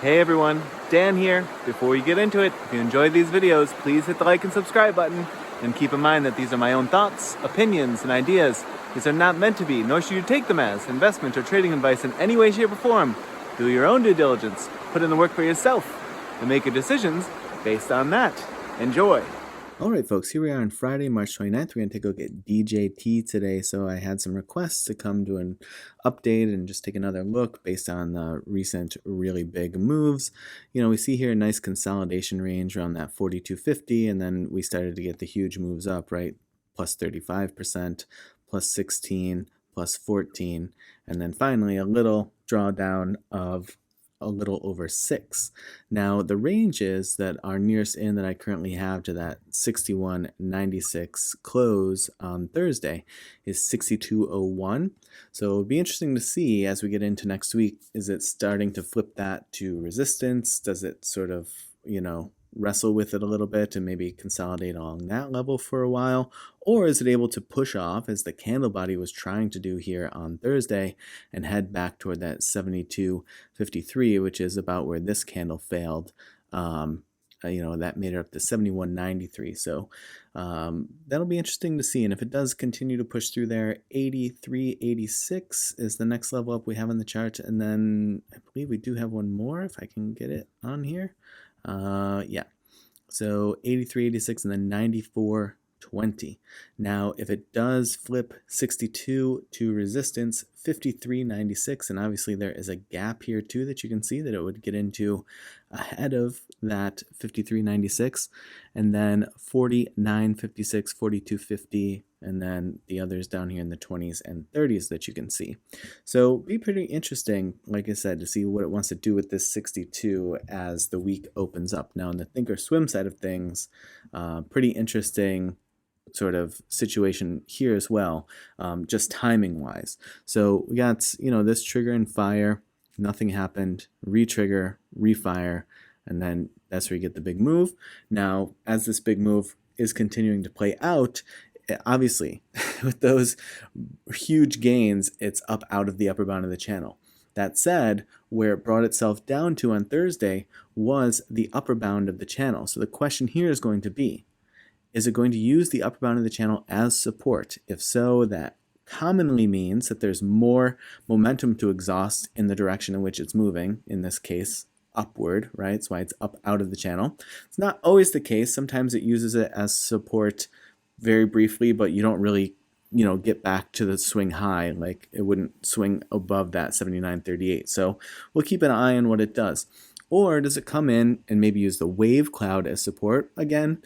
Hey everyone, Dan here. Before we get into it, if you enjoy these videos, please hit the like and subscribe button. And keep in mind that these are my own thoughts, opinions, and ideas. These are not meant to be, nor should you take them as, investment or trading advice in any way, shape, or form. Do your own due diligence, put in the work for yourself, and make your decisions based on that. Enjoy. All right, folks, here we are on Friday, March 29th. We're going to take a look at DJT today. So I had some requests to come to an update and just take another look based on the recent really big moves. You know, we see here a nice consolidation range around that 42.50, and then we started to get the huge moves up, right? Plus 35%, plus 16, plus 14, and then finally a little drawdown of a little over 6. Now the ranges that are nearest in that I currently have to that 61.96 close on Thursday is 62.01. So it'll be interesting to see as we get into next week, is it starting to flip that to resistance? Does it sort of, wrestle with it a little bit and maybe consolidate along that level for a while? Or is it able to push off, as the candle body was trying to do here on Thursday, and head back toward that 72.53, which is about where this candle failed? That made it up to 71.93. So that'll be interesting to see. And if it does continue to push through there, 83.86 is the next level up we have on the chart. And then I believe we do have one more, if I can get it on here. Yeah, so 83.86 and then 94.20. Now, if it does flip 62 to resistance, 53.96, and obviously there is a gap here too that you can see that it would get into ahead of that 53.96, and then 49.56, 42.50, and then the others down here in the 20s and 30s that you can see. So be pretty interesting, like I said, to see what it wants to do with this 62 as the week opens up. Now, on the think or swim side of things, pretty interesting sort of situation here as well, just timing wise. So we got, this trigger and fire, nothing happened, re-trigger, refire, and then that's where you get the big move. Now, as this big move is continuing to play out, obviously with those huge gains, it's up out of the upper bound of the channel. That said, where it brought itself down to on Thursday was the upper bound of the channel. So the question here is going to be, is it going to use the upper bound of the channel as support? If so, that commonly means that there's more momentum to exhaust in the direction in which it's moving, in this case, upward, right? That's why it's up out of the channel. It's not always the case. Sometimes it uses it as support very briefly, but you don't really, get back to the swing high. Like it wouldn't swing above that 79.38. So we'll keep an eye on what it does. Or does it come in and maybe use the wave cloud as support? Again,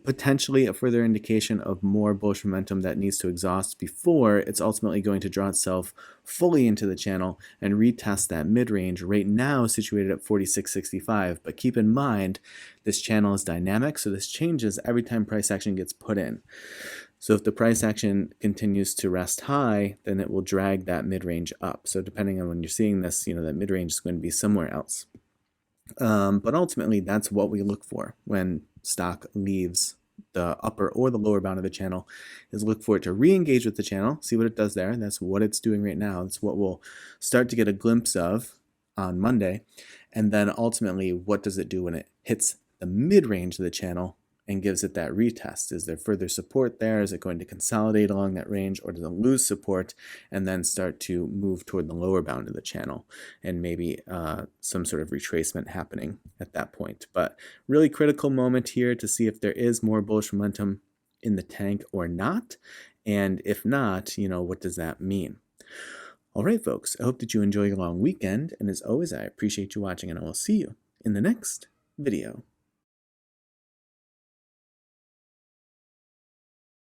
potentially a further indication of more bullish momentum that needs to exhaust before it's ultimately going to draw itself fully into the channel and retest that mid-range right now situated at 46.65. But keep in mind, this channel is dynamic, so this changes every time price action gets put in. So if the price action continues to rest high, then it will drag that mid-range up. So depending on when you're seeing this, that mid-range is going to be somewhere else. But ultimately, that's what we look for when stock leaves the upper or the lower bound of the channel, is look for it to re-engage with the channel, see what it does there. That's what it's doing right now. That's what we'll start to get a glimpse of on Monday. And then ultimately, what does it do when it hits the mid-range of the channel and gives it that retest? Is there further support there? Is it going to consolidate along that range, or does it lose support and then start to move toward the lower bound of the channel and maybe some sort of retracement happening at that point? But really critical moment here to see if there is more bullish momentum in the tank or not. And if not, what does that mean? All right, folks, I hope that you enjoy your long weekend. And as always, I appreciate you watching, and I will see you in the next video.